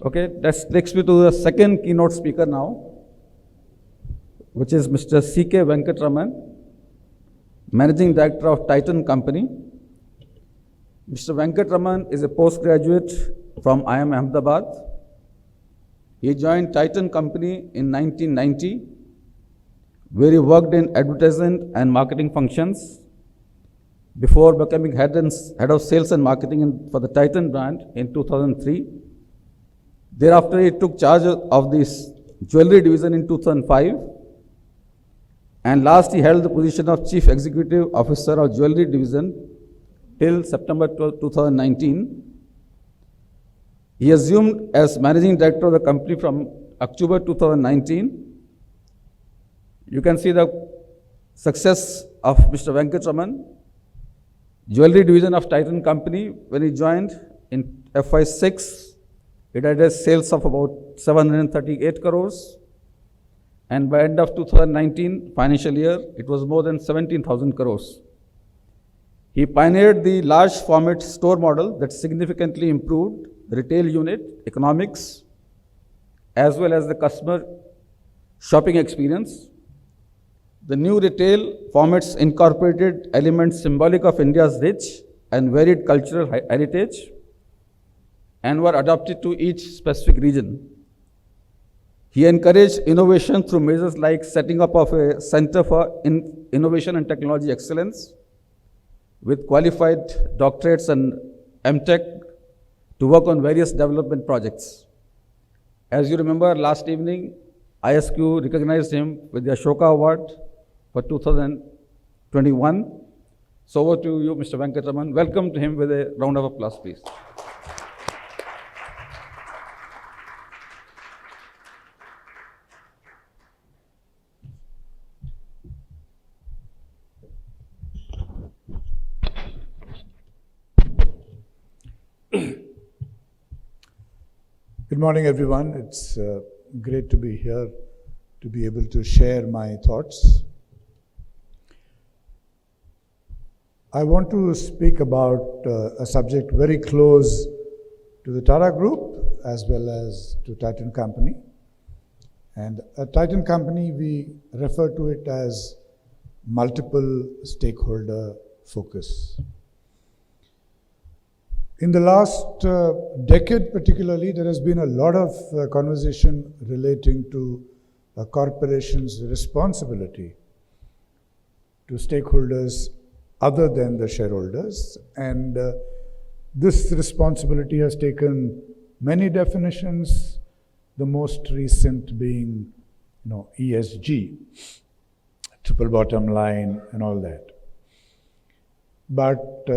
Okay, that takes me to the second keynote speaker now, which is Mr. C.K. Venkatraman, Managing Director of Titan Company. Mr. Venkatraman is a postgraduate from IIM Ahmedabad. He joined Titan Company in 1990, where he worked in advertisement and marketing functions before becoming head of sales and marketing for the Titan brand in 2003. Thereafter, he took charge of this jewelry division in 2005. And last, he held the position of Chief Executive Officer of Jewelry Division till September 12, 2019. He assumed as Managing Director of the company from October 2019. You can see the success of Mr. Venkatraman. Jewelry Division of Titan Company, when he joined in FY6, it had a sales of about 738 crores. And by end of 2019 financial year, it was more than 17,000 crores. He pioneered the large format store model that significantly improved retail unit economics as well as the customer shopping experience. The new retail formats incorporated elements symbolic of India's rich and varied cultural heritage and were adapted to each specific region. He encouraged innovation through measures like setting up of a Center for Innovation and Technology Excellence with qualified doctorates and MTech to work on various development projects. As you remember, last evening, ISQ recognized him with the Ashoka Award for 2021. So over to you, Mr. Venkatraman. Welcome to him with a round of applause, please. Good morning, everyone. It's great to be here, to be able to share my thoughts. I want to speak about a subject very close to the Tata Group as well as to Titan Company. And at Titan Company, we refer to it as multiple stakeholder focus. In the last decade particularly, there has been a lot of conversation relating to a corporation's responsibility to stakeholders other than the shareholders. And this responsibility has taken many definitions, the most recent being ESG, triple bottom line and all that. But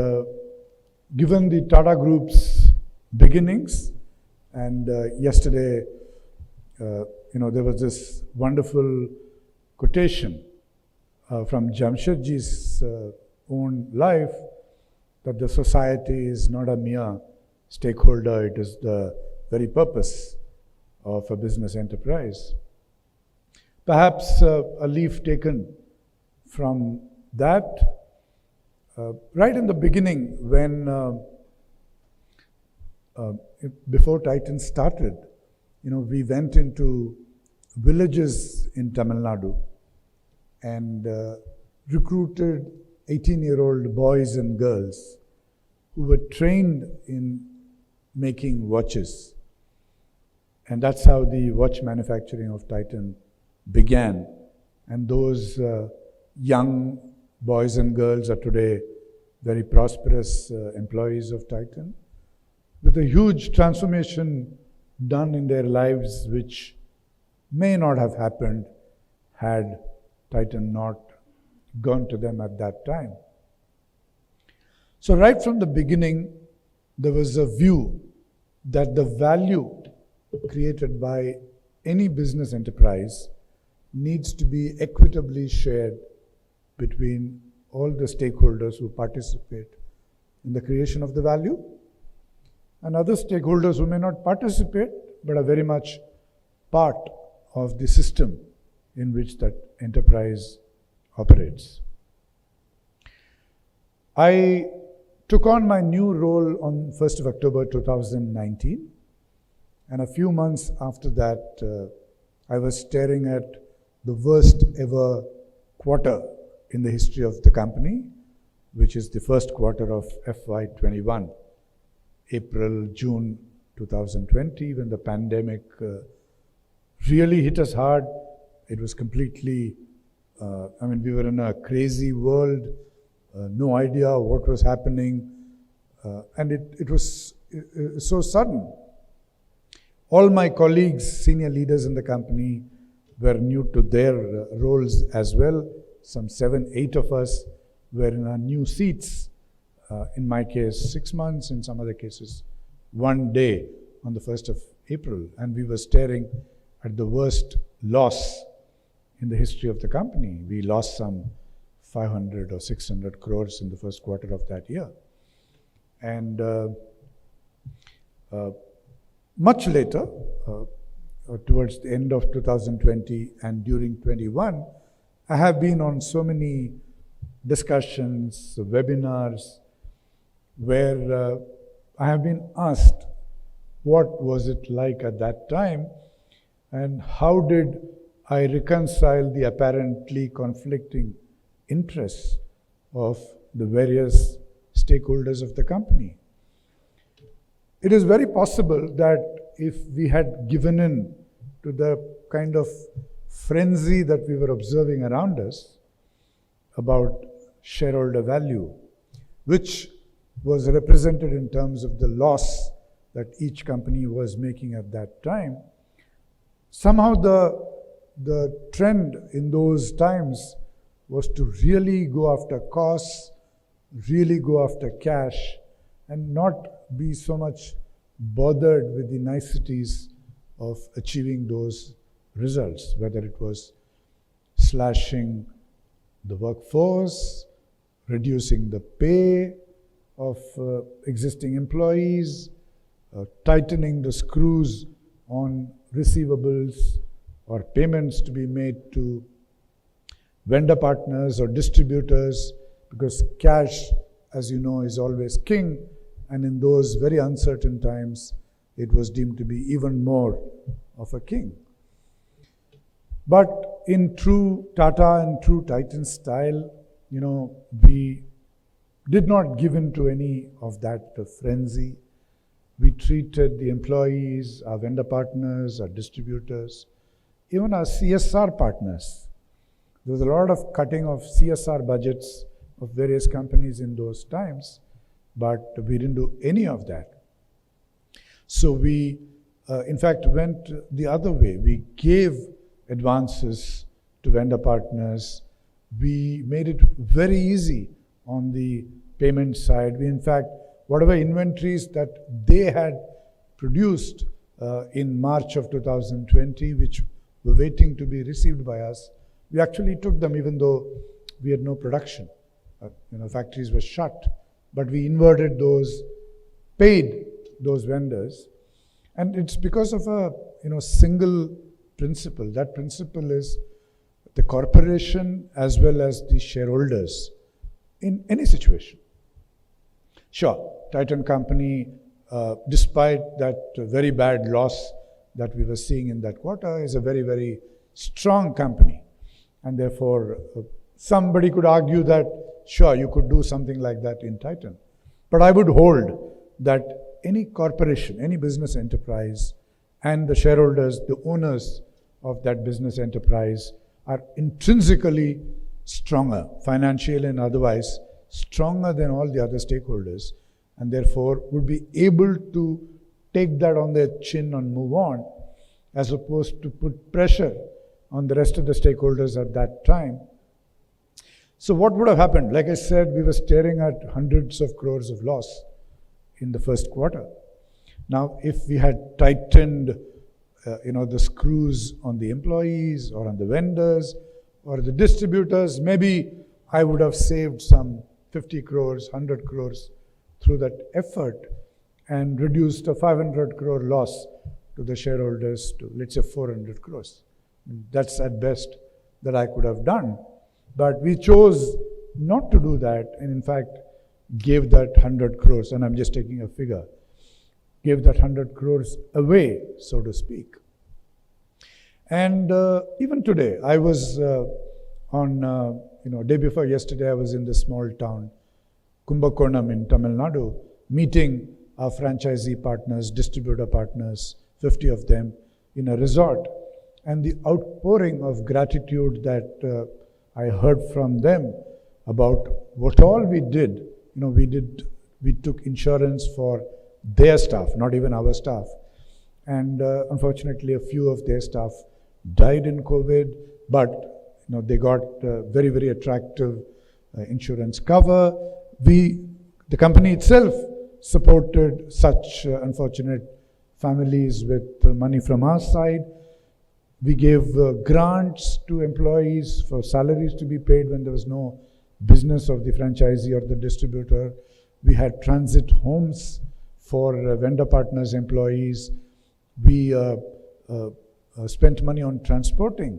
given the Tata Group's beginnings, and yesterday, there was this wonderful quotation from Jamshedji's own life that the society is not a mere stakeholder, it is the very purpose of a business enterprise. Perhaps a leaf taken from that. Right in the beginning, when before Titan started, we went into villages in Tamil Nadu and recruited 18-year-old boys and girls who were trained in making watches. And that's how the watch manufacturing of Titan began. And those young boys and girls are today very prosperous employees of Titan, with a huge transformation done in their lives, which may not have happened had Titan not gone to them at that time. So right from the beginning, there was a view that the value created by any business enterprise needs to be equitably shared between all the stakeholders who participate in the creation of the value and other stakeholders who may not participate but are very much part of the system in which that enterprise operates. I took on my new role on 1st of October 2019, And a few months after that, I was staring at the worst ever quarter in the history of the company, which is the first quarter of FY21, April, June 2020, when the pandemic really hit us hard. It was completely, we were in a crazy world, no idea what was happening, and it was so sudden. All my colleagues, senior leaders in the company, were new to their roles as well. Some 7, 8 of us were in our new seats. In my case, 6 months, in some other cases, 1 day on the 1st of April. And we were staring at the worst loss in the history of the company. We lost some 500 or 600 crores in the first quarter of that year. And much later, towards the end of 2020 and during 21, I have been on so many discussions, webinars, where I have been asked what was it like at that time and how did I reconcile the apparently conflicting interests of the various stakeholders of the company. It is very possible that if we had given in to the kind of frenzy that we were observing around us about shareholder value, which was represented in terms of the loss that each company was making at that time, somehow the trend in those times was to really go after costs, really go after cash, and not be so much bothered with the niceties of achieving those results, whether it was slashing the workforce, reducing the pay of existing employees, tightening the screws on receivables or payments to be made to vendor partners or distributors, because cash, as you know, is always king. And in those very uncertain times, it was deemed to be even more of a king. But in true Tata and true Titan style, we did not give in to any of that frenzy. We treated the employees, our vendor partners, our distributors, even our CSR partners. There was a lot of cutting of CSR budgets of various companies in those times, but we didn't do any of that. So we, in fact, went the other way. We gave advances to vendor partners. We made it very easy on the payment side. We, in fact, whatever inventories that they had produced in March of 2020, which were waiting to be received by us, we actually took them even though we had no production. Factories were shut. But we inverted those, paid those vendors. And it's because of a single principle. That principle is the corporation as well as the shareholders in any situation. Sure, Titan Company, despite that very bad loss that we were seeing in that quarter, is a very, very strong company. And therefore, somebody could argue that, sure, you could do something like that in Titan. But I would hold that any corporation, any business enterprise, and the shareholders, the owners of that business enterprise, are intrinsically stronger, financially and otherwise, stronger than all the other stakeholders, and therefore would be able to take that on their chin and move on, as opposed to put pressure on the rest of the stakeholders at that time. So what would have happened? Like I said, we were staring at hundreds of crores of loss in the first quarter. Now, if we had tightened the screws on the employees or on the vendors or the distributors, maybe I would have saved some 50 crores, 100 crores through that effort and reduced a 500 crore loss to the shareholders to, let's say, 400 crores. That's at best that I could have done. But we chose not to do that, and in fact, gave that 100 crores, and I'm just taking a figure, gave that 100 crores away, so to speak. And even today, I was day before yesterday, I was in the small town, Kumbakonam in Tamil Nadu, meeting our franchisee partners, distributor partners, 50 of them, in a resort. And the outpouring of gratitude that I heard from them about what all we did, we took insurance for their staff, not even our staff. And unfortunately, a few of their staff died in COVID, but they got very, very attractive insurance cover. The company itself supported such unfortunate families with money from our side. We gave grants to employees for salaries to be paid when there was no business of the franchisee or the distributor. We had transit homes for vendor partners' employees. We spent money on transporting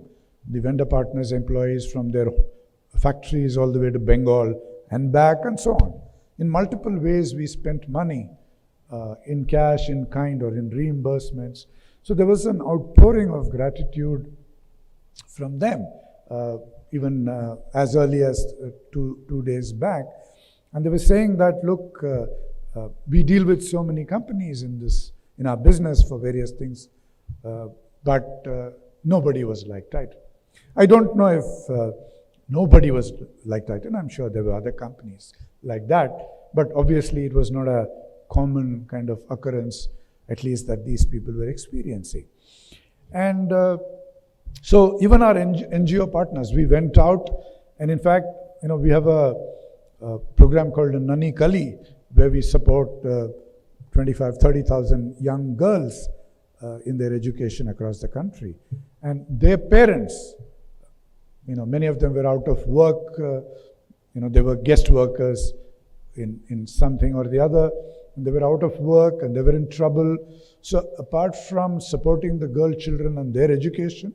the vendor partners' employees from their factories all the way to Bengal and back and so on. In multiple ways, we spent money in cash, in kind, or in reimbursements. So there was an outpouring of gratitude from them, even as early as two days back. And they were saying that, look, we deal with so many companies in our business for various things, but nobody was like Titan. I don't know if nobody was like Titan. I'm sure there were other companies like that, but obviously it was not a common kind of occurrence, at least that these people were experiencing. And so even our NGO partners, we went out, and in fact, we have a program called Nani Kali, where we support 30,000 young girls in their education across the country. And their parents, many of them were out of work, they were guest workers in something or the other, and they were out of work and they were in trouble. So apart from supporting the girl children and their education,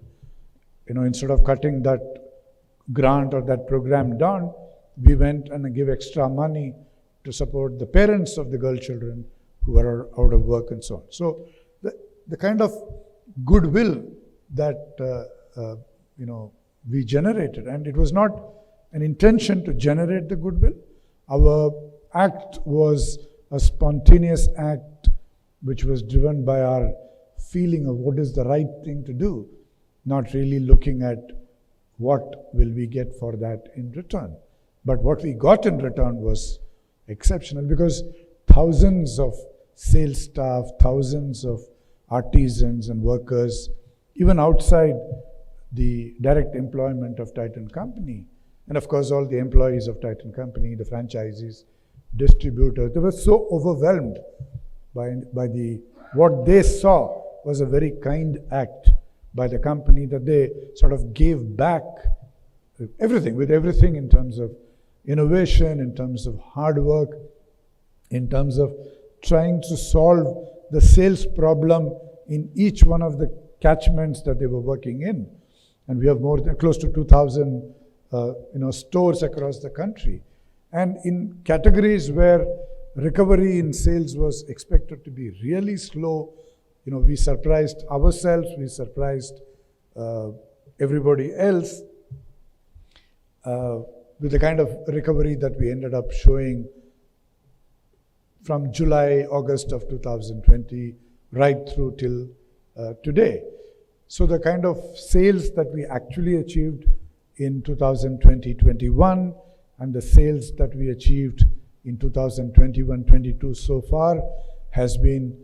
instead of cutting that grant or that program down, we went and gave extra money to support the parents of the girl children who are out of work and so on. So the kind of goodwill that we generated, and it was not an intention to generate the goodwill. Our act was a spontaneous act which was driven by our feeling of what is the right thing to do, not really looking at what will we get for that in return. But what we got in return was exceptional, because thousands of sales staff, thousands of artisans and workers, even outside the direct employment of Titan Company, and of course all the employees of Titan Company, the franchisees, distributors, they were so overwhelmed by what they saw was a very kind act by the company, that they sort of gave back everything in terms of innovation, in terms of hard work, in terms of trying to solve the sales problem in each one of the catchments that they were working in. And we have close to 2,000 stores across the country. And in categories where recovery in sales was expected to be really slow, we surprised ourselves, we surprised everybody else with the kind of recovery that we ended up showing from July, August of 2020 right through till today. So the kind of sales that we actually achieved in 2020-21 and the sales that we achieved in 2021-22 so far has been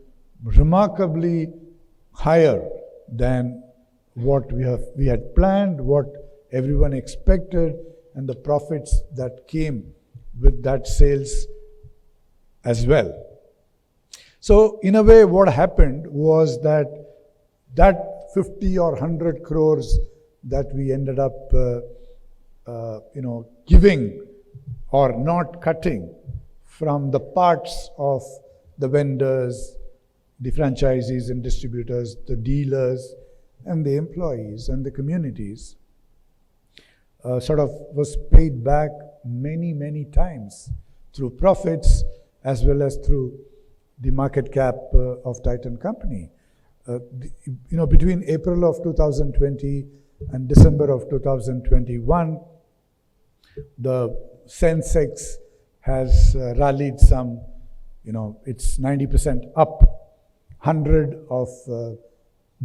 remarkably higher than what we had planned, what everyone expected, and the profits that came with that sales as well. So in a way, what happened was that 50 or 100 crores that we ended up giving or not cutting from the parts of the vendors, the franchisees and distributors, the dealers, and the employees and the communities, sort of was paid back many, many times through profits as well as through the market cap of Titan Company. Between April of 2020 and December of 2021, the Sensex has rallied some, it's 90% up. 100 of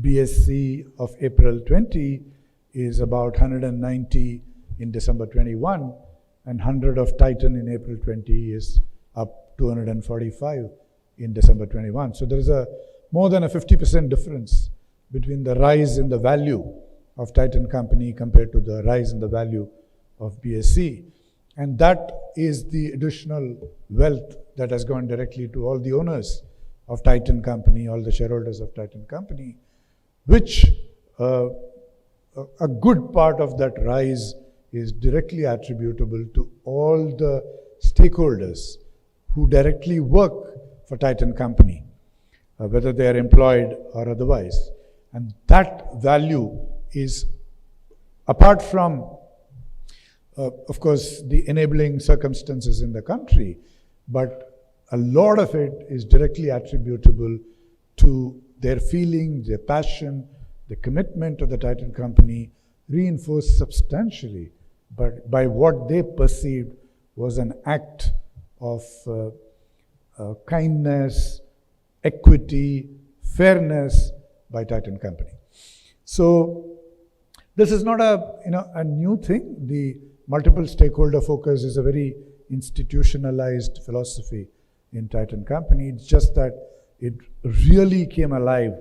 BSE of April 20 is about 190 in December 21, and 100 of Titan in April 20 is up 245 in December 21. So there is more than a 50% difference between the rise in the value of Titan Company compared to the rise in the value of BSE. And that is the additional wealth that has gone directly to all the owners of Titan Company, all the shareholders of Titan Company, which a good part of that rise is directly attributable to all the stakeholders who directly work for Titan Company, whether they are employed or otherwise. And that value is, apart from, of course, the enabling circumstances in the country, but a lot of it is directly attributable to their feelings, their passion, the commitment of the Titan Company, reinforced substantially by what they perceived was an act of kindness, equity, fairness by Titan Company. So this is not a new thing. The multiple stakeholder focus is a very institutionalized philosophy in Titan Company. It's just that it really came alive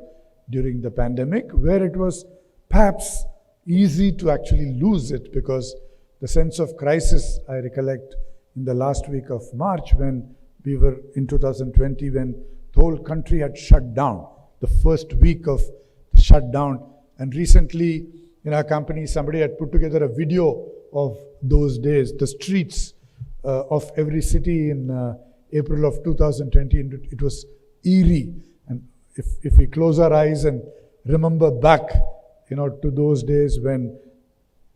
during the pandemic, where it was perhaps easy to actually lose it, because the sense of crisis, I recollect in the last week of March, when we were in 2020, when the whole country had shut down, the first week of the shutdown. And recently in our company, somebody had put together a video of those days, the streets of every city in April of 2020, and it was eerie. And if we close our eyes and remember back, to those days when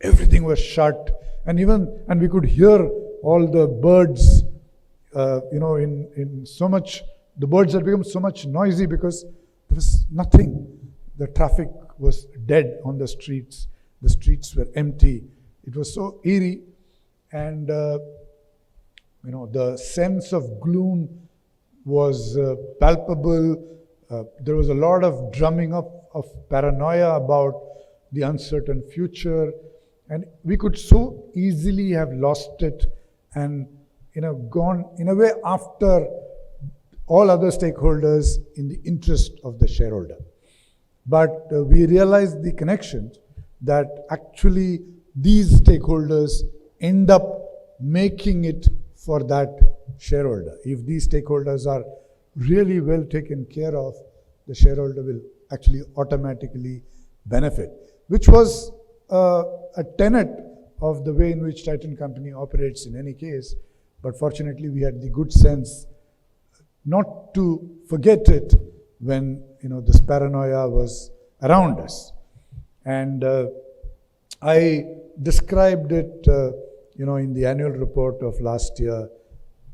everything was shut, and we could hear all the birds, in so much, the birds had become so much noisy because there was nothing. The traffic was dead on the streets. The streets were empty. It was so eerie, and the sense of gloom was palpable. There was a lot of drumming up of paranoia about the uncertain future, and we could so easily have lost it and gone in a way after all other stakeholders in the interest of the shareholder. But we realized the connection that actually these stakeholders end up making it for that shareholder. If these stakeholders are really well taken care of, the shareholder will actually automatically benefit, which was a tenet of the way in which Titan Company operates in any case. But fortunately, we had the good sense not to forget it when this paranoia was around us. And I described it in the annual report of last year,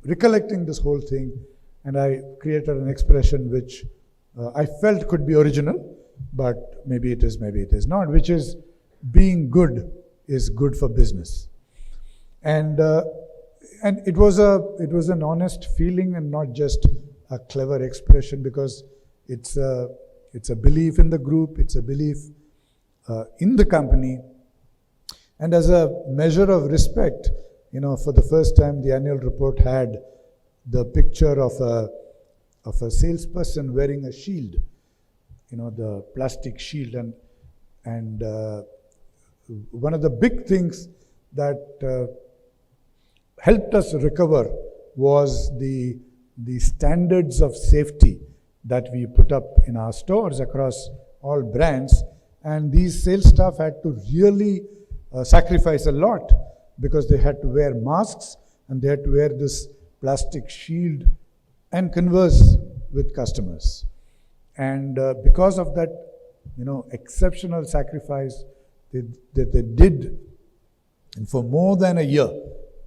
recollecting this whole thing, and I created an expression which I felt could be original, but maybe it is, maybe it is not, which is being good is good for business. And it was an honest feeling and not just a clever expression, because it's a belief in the group, it's a belief in the company. And as a measure of respect, for the first time, the annual report had the picture of a salesperson wearing a shield, the plastic shield. And one of the big things that helped us recover was the standards of safety that we put up in our stores across all brands. And these sales staff had to really sacrifice a lot, because they had to wear masks and they had to wear this plastic shield and converse with customers. And because of that, exceptional sacrifice that they did, and for more than a year,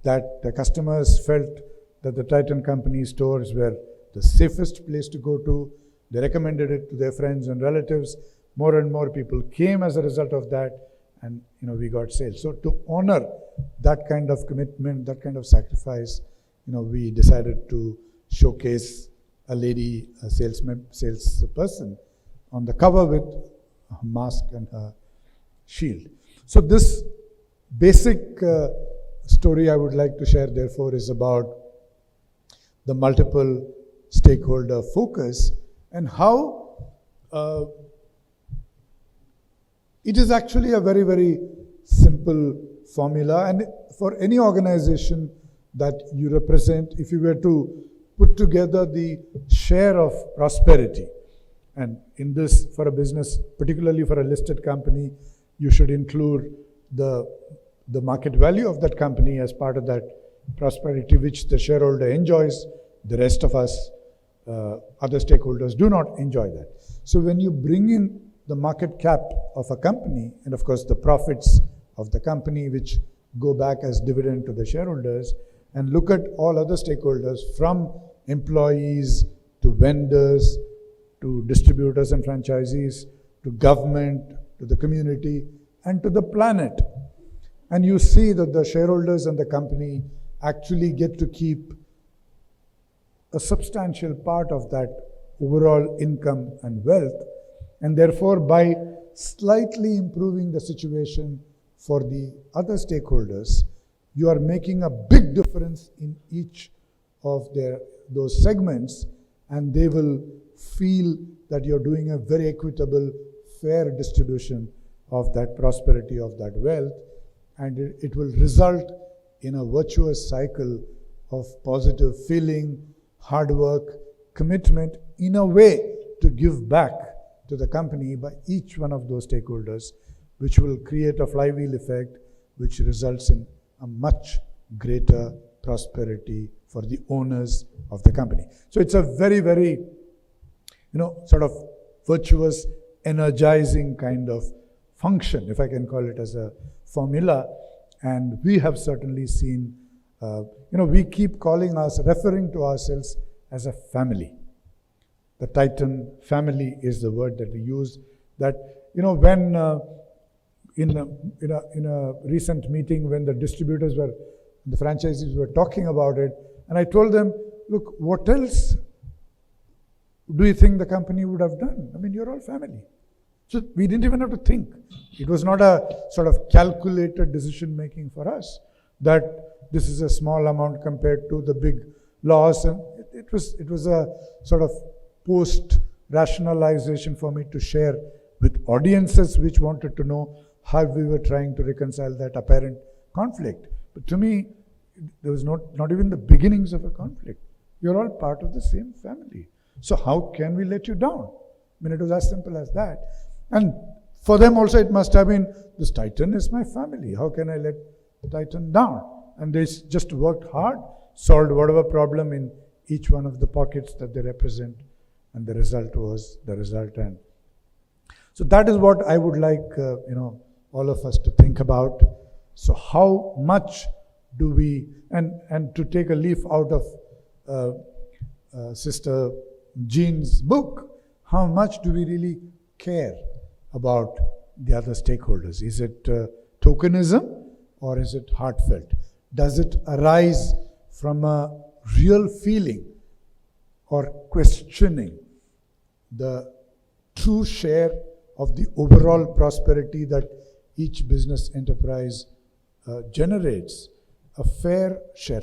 that the customers felt that the Titan Company stores were the safest place to go to. They recommended it to their friends and relatives. More and more people came as a result of that, and we got sales. So to honor that kind of commitment, that kind of sacrifice, we decided to showcase a lady, a salesperson, on the cover with her mask and her shield. So this basic story I would like to share, therefore, is about the multiple stakeholder focus and how it is actually a very, very simple formula. And for any organization that you represent, if you were to put together the share of prosperity, and in this, for a business, particularly for a listed company, you should include the market value of that company as part of that prosperity which the shareholder enjoys. The rest of us, other stakeholders, do not enjoy that. So when you bring in the market cap of a company, and of course the profits of the company which go back as dividend to the shareholders, and look at all other stakeholders from employees to vendors to distributors and franchisees to government to the community and to the planet, and you see that the shareholders and the company actually get to keep a substantial part of that overall income and wealth, and therefore by slightly improving the situation for the other stakeholders, you are making a big difference in each of those segments, and they will feel that you're doing a very equitable, fair distribution of that prosperity, of that wealth, and it will result in a virtuous cycle of positive feeling, hard work, commitment, in a way to give back to the company by each one of those stakeholders, which will create a flywheel effect which results in a much greater prosperity for the owners of the company. So it's a very, very, sort of virtuous, energizing kind of function, if I can call it as a formula. And we have certainly seen, we keep referring to ourselves as a family. The Titan family is the word that we use. That, when in a recent meeting, when the distributors the franchisees were talking about it, and I told them, look, what else do you think the company would have done? I mean, you're all family. So we didn't even have to think. It was not a sort of calculated decision making for us that this is a small amount compared to the big loss. And it was a sort of post rationalization for me to share with audiences which wanted to know how we were trying to reconcile that apparent conflict. But to me, there was not even the beginnings of a conflict. You're all part of the same family. So how can we let you down? I mean, it was as simple as that. And for them also, it must have been, this Titan is my family. How can I let Titan down? And they just worked hard, solved whatever problem in each one of the pockets that they represent, and the result was the resultant. So that is what I would like, all of us to think about. So how much do we, and to take a leaf out of Sister Jean's book, how much do we really care about the other stakeholders? Is it tokenism or is it heartfelt? Does it arise from a real feeling or questioning the true share of the overall prosperity that each business enterprise generates? A fair share,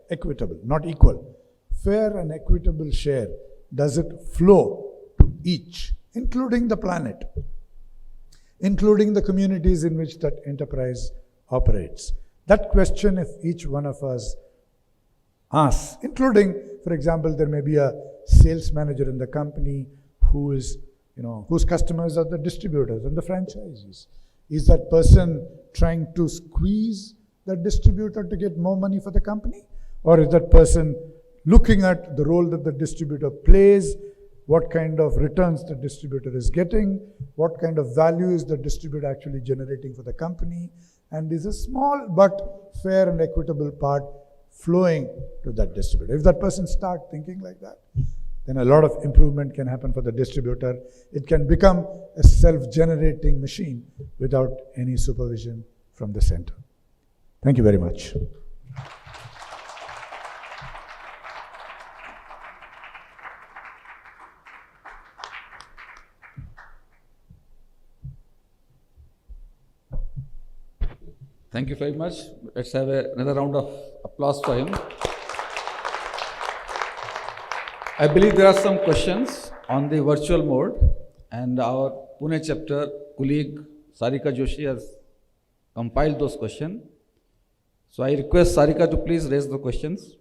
equitable, not equal. Fair and equitable share, does it flow to each, including the planet, including the communities in which that enterprise operates? That question, if each one of us asks, including, for example, there may be a sales manager in the company who is, whose customers are the distributors and the franchisees. Is that person trying to squeeze that distributor to get more money for the company? Or is that person looking at the role that the distributor plays, what kind of returns the distributor is getting, what kind of value is the distributor actually generating for the company, and is a small but fair and equitable part flowing to that distributor. If that person starts thinking like that, then a lot of improvement can happen for the distributor. It can become a self-generating machine without any supervision from the center. Thank you very much. Thank you very much. Let's have another round of applause for him. I believe there are some questions on the virtual mode, and our Pune chapter colleague Sarika Joshi has compiled those questions. So I request Sarika to please raise the questions.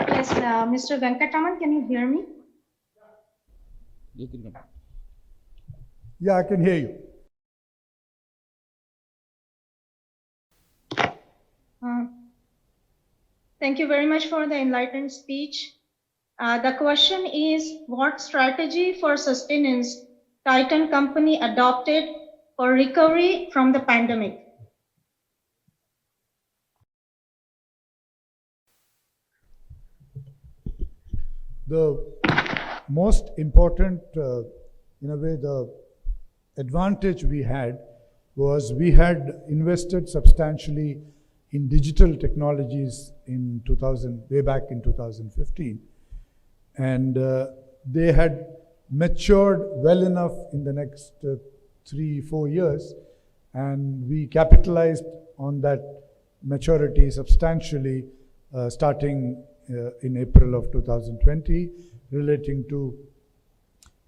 Yes, Mr. Venkatraman, can you hear me? You can come. Yeah, I can hear you. Thank you very much for the enlightened speech. The question is, what strategy for sustenance Titan company adopted for recovery from the pandemic? The most important, in a way, the advantage we had was we had invested substantially in digital technologies in way back in 2015. And they had matured well enough in the next 3-4 years, and we capitalized on that maturity substantially starting in April of 2020, relating to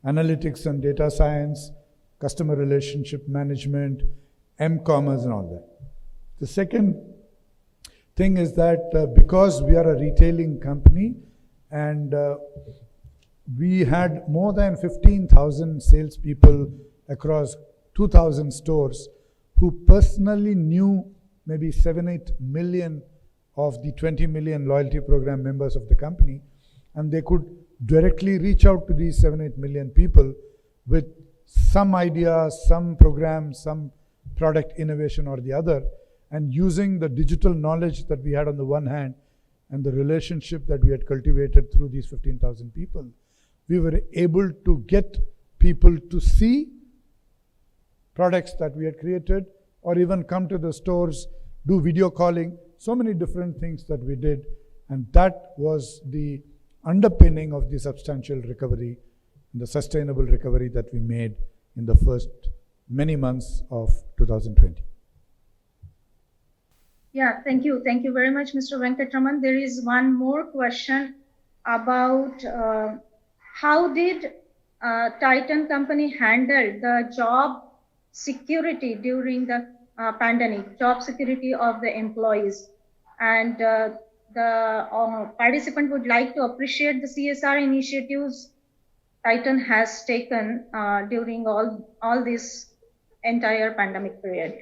analytics and data science, customer relationship management, m-commerce and all that. The second thing is that because we are a retailing company and we had more than 15,000 salespeople across 2,000 stores who personally knew maybe 7-8 million of the 20 million loyalty program members of the company, and they could directly reach out to these 7-8 million people with some idea, some program, some product innovation or the other, and using the digital knowledge that we had on the one hand and the relationship that we had cultivated through these 15,000 people, we were able to get people to see products that we had created or even come to the stores, do video calling, so many different things that we did, and that was the underpinning of the substantial recovery, the sustainable recovery that we made in the first many months of 2020. Yeah, thank you. Thank you very much, Mr. Venkatraman. There is one more question about how did Titan company handle the job security during the pandemic, job security of the employees. And the participant would like to appreciate the CSR initiatives Titan has taken during all this entire pandemic period.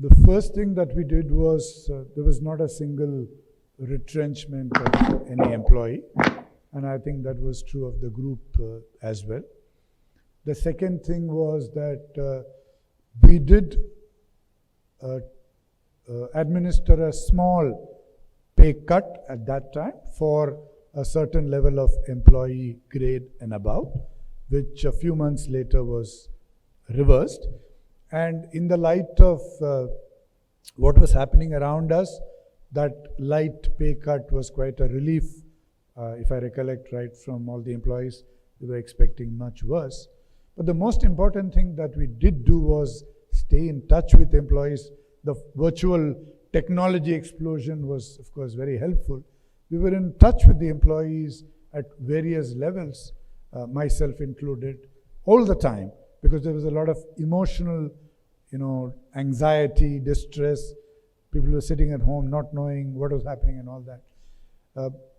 The first thing that we did was there was not a single retrenchment of any employee, and I think that was true of the group as well. The second thing was that we did administer a small pay cut at that time for a certain level of employee grade and above, which a few months later was reversed. And in the light of what was happening around us, that light pay cut was quite a relief. If I recollect right from all the employees, they were expecting much worse. But the most important thing that we did do was stay in touch with employees. The virtual technology explosion was, of course, very helpful. We were in touch with the employees at various levels, myself included, all the time, because there was a lot of emotional, anxiety, distress. People were sitting at home not knowing what was happening and all that.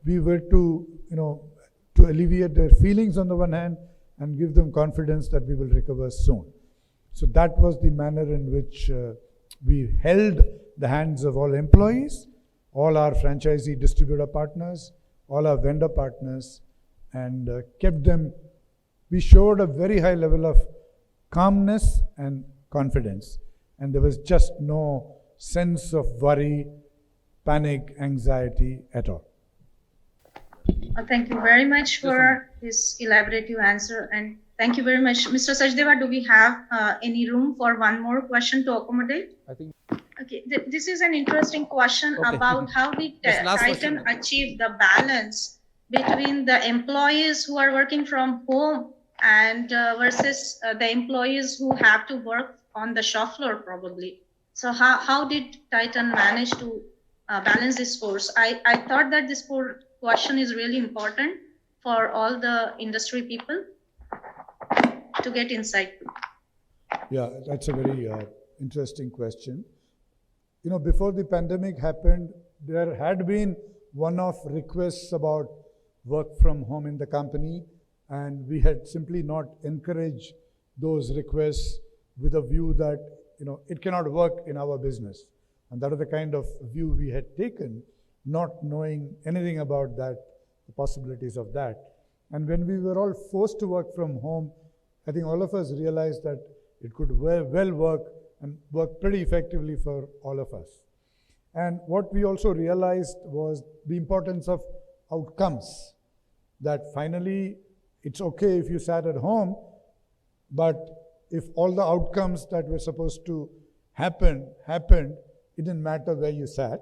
We were to alleviate their feelings on the one hand and give them confidence that we will recover soon. So that was the manner in which we held the hands of all employees, all our franchisee distributor partners, all our vendor partners, and kept them. We showed a very high level of calmness and confidence, and there was just no sense of worry, panic, anxiety at all. Thank you very much for this elaborative answer, and thank you very much. Mr. Sachdeva, do we have any room for one more question to accommodate? I think Okay, this is an interesting question Okay. about how did Yes, last Titan question. achieve the balance between the employees who are working from home and versus the employees who have to work on the shop floor probably. So how did Titan manage to balance this force? I thought that this question is really important for all the industry people to get insight. Yeah, that's a very interesting question. You know, before the pandemic happened, there had been one-off requests about work from home in the company, and we had simply not encouraged those requests with a view that, you know, it cannot work in our business. And that was the kind of view we had taken, not knowing anything about that, the possibilities of that. And when we were all forced to work from home, I think all of us realized that it could well work and work pretty effectively for all of us. And what we also realized was the importance of outcomes, that finally it's okay if you sat at home, but if all the outcomes that were supposed to happened, it didn't matter where you sat.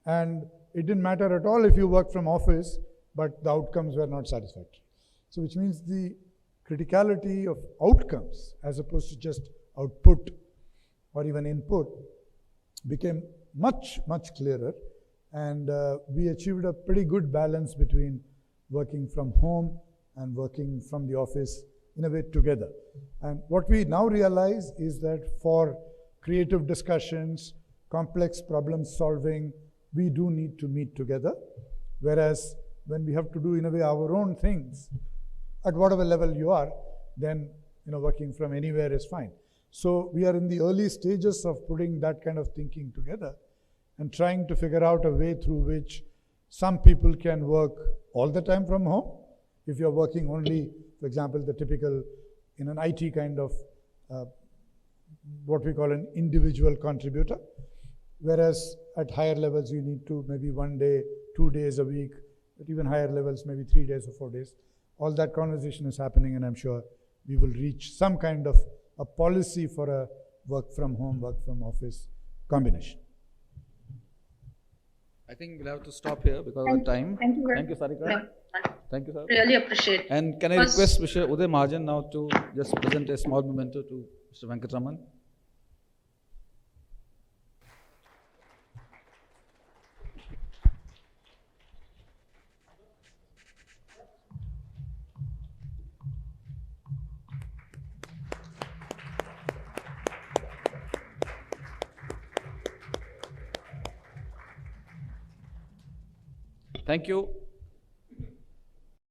And it didn't matter at all if you worked from office, but the outcomes were not satisfactory. So which means the criticality of outcomes as opposed to just output or even input became much clearer, and we achieved a pretty good balance between working from home and working from the office in a way together. And what we now realize is that for creative discussions, complex problem solving, we do need to meet together, whereas when we have to do in a way our own things, at whatever level you are, then, you know, working from anywhere is fine. So we are in the early stages of putting that kind of thinking together and trying to figure out a way through which some people can work all the time from home. If you're working only, for example, the typical, in an IT kind of, what we call an individual contributor, whereas at higher levels you need to maybe 1 day, 2 days a week, at even higher levels maybe 3 days or 4 days. All that conversation is happening, and I'm sure we will reach some kind of a policy for a work from home, work from office combination. I think we'll have to stop here because of the time. Thank you very Thank you, Sarika. much. Thank you, sir. Really appreciate. And can I request Mr. Uday Mahajan now to just present a small memento to Mr. Venkatraman? Thank you.